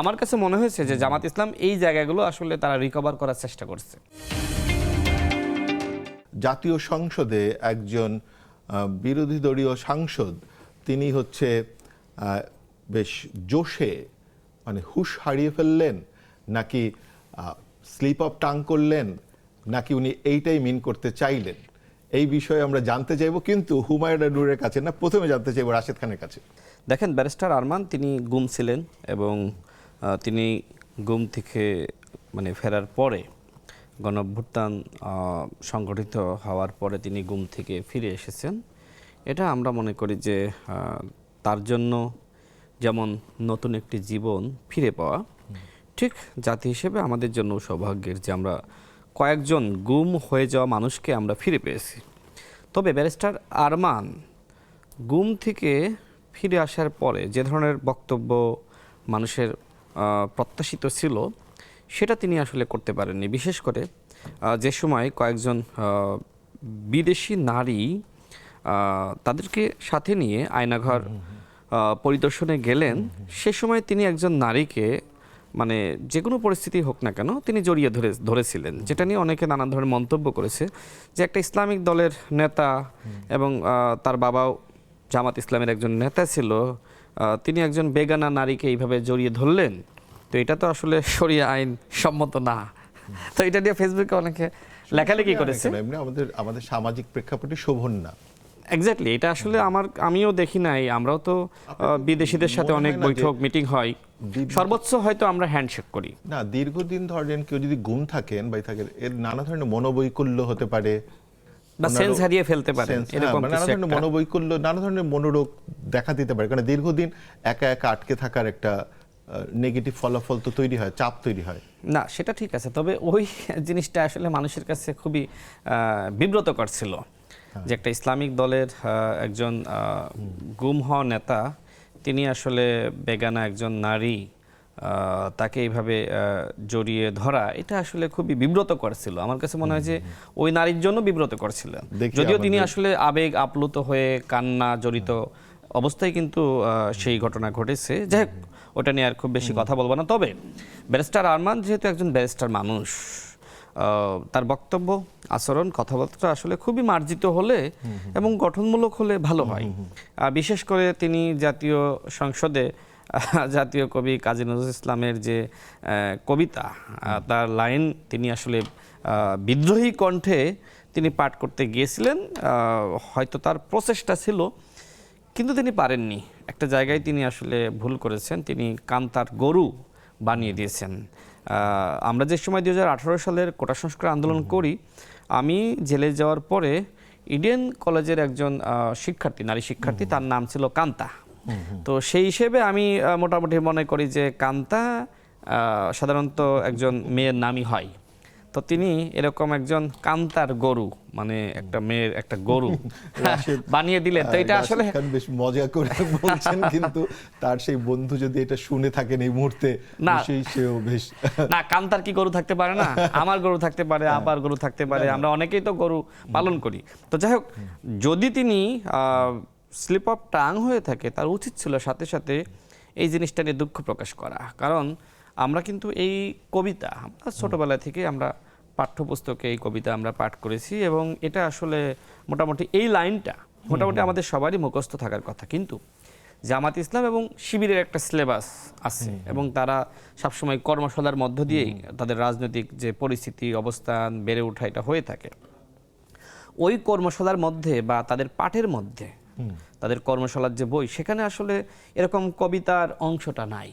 আমার কাছে মনে হয়েছে যে জামাত ইসলাম এই জায়গাগুলো আসলে তারা রিকভার করার চেষ্টা করছে। জাতীয় সংসদে একজন বিরোধী দলীয় সাংসদ তিনি হচ্ছে বেশ জোশে মানে হুঁশ হারিয়ে ফেললেন, নাকি স্লিপ অফ টাং করলেন, নাকি উনি এইটাই মিন করতে চাইলেন, এই বিষয়ে আমরা জানতে চাইব, কিন্তু হুমায়ুন নূরের কাছে না, প্রথমে জানতে চাইব রাশেদ খানের কাছে। দেখেন, ব্যারিস্টার আরমান তিনি গুম ছিলেন এবং তিনি গুম থেকে মানে ফেরার পরে গণঅভ্যুত্থান সংগঠিত হওয়ার পরে তিনি গুম থেকে ফিরে এসেছেন। এটা আমরা মনে করি যে তার জন্য যেমন নতুন একটি জীবন ফিরে পাওয়া, ঠিক জাতি হিসেবে আমাদের জন্য সৌভাগ্যের যে আমরা কয়েকজন গুম হয়ে যাওয়া মানুষকে আমরা ফিরে পেয়েছি। তবে ব্যারিস্টার আরমান গুম থেকে ফিরে আসার পরে যে ধরনের বক্তব্য মানুষের প্রত্যাশিত ছিল সেটা তিনি আসলে করতে পারেননি। বিশেষ করে যে সময় কয়েকজন বিদেশি নারী তাদেরকে সাথে নিয়ে আয়নাঘর পরিদর্শনে গেলেন, সে সময় তিনি একজন নারীকে মানে যে কোনো পরিস্থিতি হোক না কেন তিনি জড়িয়ে ধরেছিলেন, যেটা নিয়ে অনেকে নানান ধরনের মন্তব্য করেছে যে একটা ইসলামিক দলের নেতা এবং তার বাবাও জামাত ইসলামের একজন নেতা ছিল, তিনি একজন বেগানা নারীকে এইভাবে জড়িয়ে ধরলেন, তো এটা তো আসলে শরিয়া আইন সম্মত না। তো এটা নিয়ে ফেসবুকে অনেকে লেখালেখি করেছে, আমাদের সামাজিক প্রেক্ষাপটে শোভন না। এক্স্যাক্টলি, এটা আসলে আমিও দেখি নাই। আমরাও তো বিদেশিদের সাথে অনেক বৈঠক মিটিং হয়, সর্বোচ্চ হয়তো আমরা হ্যান্ডশেক করি না। দীর্ঘদিন ধরেন কেউ যদি গুম থাকেন বা থাকেন, এর নানা ধরনের মনোবৈকল্য হতে পারে বা সেন্স হারিয়ে ফেলতে পারে, এরকম নানা ধরনের মনোবৈকল্য, নানা ধরনের মনোরোগ দেখা দিতে পারে, কারণ দীর্ঘদিন একা একা আটকে থাকার একটা নেগেটিভ ফলাফল তো তৈরি হয়, চাপ তৈরি হয়। না, সেটা ঠিক আছে, তবে ওই জিনিসটা আসলে মানুষের কাছে খুবই বিব্রতকর ছিল যে একটা ইসলামিক দলের একজন গুম হওয়া নেতা, তিনি আসলে বেগানা একজন নারী, তাকে এইভাবে জড়িয়ে ধরা, এটা আসলে খুবই বিব্রতকর ছিল। আমার কাছে মনে হয় যে ওই নারীর জন্য বিব্রতকর ছিল, যদিও তিনি আসলে আবেগ আপ্লুত হয়ে কান্না জড়িত অবস্থায় কিন্তু সেই ঘটনা ঘটেছে। যাই হোক, ওটা নিয়ে আর খুব বেশি কথা বলবো না। তবে ব্যারিস্টার আরমান যেহেতু একজন ব্যারিস্টার মানুষ, তার বক্তব্য, আচরণ, কথাবার্তা আসলে খুবই মার্জিত হলে এবং গঠনমূলক হলে ভালো হয়। বিশেষ করে তিনি জাতীয় সংসদে জাতীয় কবি কাজী নজরুল ইসলামের যে কবিতা, তার লাইন তিনি আসলে বিদ্রোহী কণ্ঠে তিনি পাঠ করতে গিয়েছিলেন। হয়তো তার প্রচেষ্টা ছিল, কিন্তু তিনি পারেননি। একটা জায়গায় তিনি আসলে ভুল করেছেন, তিনি কান্তার গরু বানিয়ে দিয়েছেন। আমরা যে সময় 2018 সালের কোটা সংস্কার আন্দোলন করি, আমি জেলে যাওয়ার পরে ইডেন কলেজের একজন শিক্ষার্থী, নারী শিক্ষার্থী, তার নাম ছিল কান্তা। তো সেই হিসেবে আমি মোটামুটি মনে করি যে কান্তা সাধারণত একজন মেয়ের নামই হয়। তো তিনি এরকম একজন কান্তার গরু, মানে একটা মেয়ের একটা গরু বানিয়ে দিলেন। তো এটা আসলে বেশ মজা করে বলছেন, কিন্তু তার সেই বন্ধু যদি এটা শুনে থাকেন এই মুহূর্তে, না, সেও বেশ না, কান্তার কি গরু থাকতে পারে না? আমার গরু থাকতে পারে, আবার গরু থাকতে পারে, আমরা অনেকেই তো গরু পালন করি। তো যাই হোক, যদি তিনি স্লিপ অফ টাং হয়ে থাকে, তার উচিত ছিল সাথে সাথে এই জিনিসটা নিয়ে দুঃখ প্রকাশ করা। কারণ আমরা কিন্তু এই কবিতা ছোটবেলা থেকে আমরা পাঠ্যপুস্তকে এই কবিতা আমরা পাঠ করেছি এবং এটা আসলে মোটামুটি এই লাইনটা মোটামুটি আমাদের সবারই মুখস্থ থাকার কথা। কিন্তু জামাত ইসলাম এবং শিবিরের একটা সিলেবাস আছে এবং তারা সবসময় কর্মশালার মধ্য দিয়েই তাদের রাজনৈতিক যে পরিস্থিতি, অবস্থান বেড়ে ওঠা, এটা হয়ে থাকে। ওই কর্মশালার মধ্যে বা তাদের পাঠের মধ্যে, তাদের কর্মশালার যে বই, সেখানে আসলে এরকম কবিতার অংশটা নাই।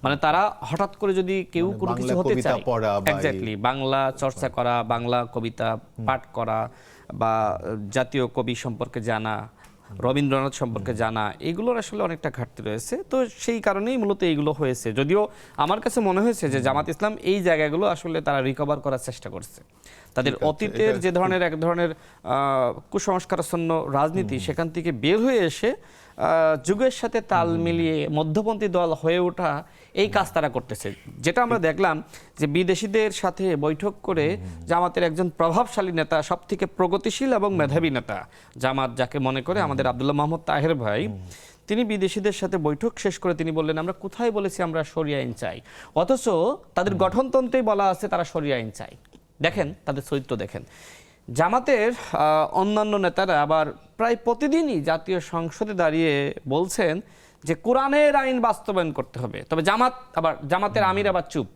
মানে তারা হঠাৎ করে যদি কেউ কোনো কিছু হতে চায়, এক্স্যাক্টলি বাংলা চর্চা করা, বাংলা কবিতা পাঠ করা বা জাতীয় কবি সম্পর্কে জানা, রবীন্দ্রনাথ সম্পর্কে জানা, এগুলোর আসলে অনেকটা ঘাটতি রয়েছে। তো সেই কারণেই মূলত এইগুলো হয়েছে। যদিও আমার কাছে মনে হয়েছে যে জামাত ইসলাম এই জায়গাগুলো আসলে তারা রিকভার করার চেষ্টা করছে। তাদের অতীতের যে ধরনের এক ধরনের কুসংস্কারাচ্ছন্ন রাজনীতি, সেখান থেকে বের হয়ে এসে যুগের সাথে তাল মিলিয়ে মধ্যপন্থী দল হয়ে ওঠা, এই কাজ তারা করতেছে। যেটা আমরা দেখলাম যে বিদেশিদের সাথে বৈঠক করে জামাতের একজন প্রভাবশালী নেতা, সব থেকে প্রগতিশীল এবং মেধাবী নেতা জামাত যাকে মনে করে আমাদের আব্দুল্লাহ মোহাম্মদ তাহের ভাই, তিনি বিদেশিদের সাথে বৈঠক শেষ করে তিনি বললেন, আমরা কোথায় বলেছি আমরা শরিয়া আইন চাই, অথচ তাদের গঠনতন্ত্রেই বলা আছে তারা শরিয়া আইন চাই। দেখেন তাদের চরিত্র দেখেন। জামাতের অন্যান্য নেতারা আবার প্রায় প্রতিদিনই জাতীয় সংসদে দাঁড়িয়ে বলছেন যে কোরআনের আইন বাস্তবায়ন করতে হবে, তবে জামাতের আমির আবার চুপ।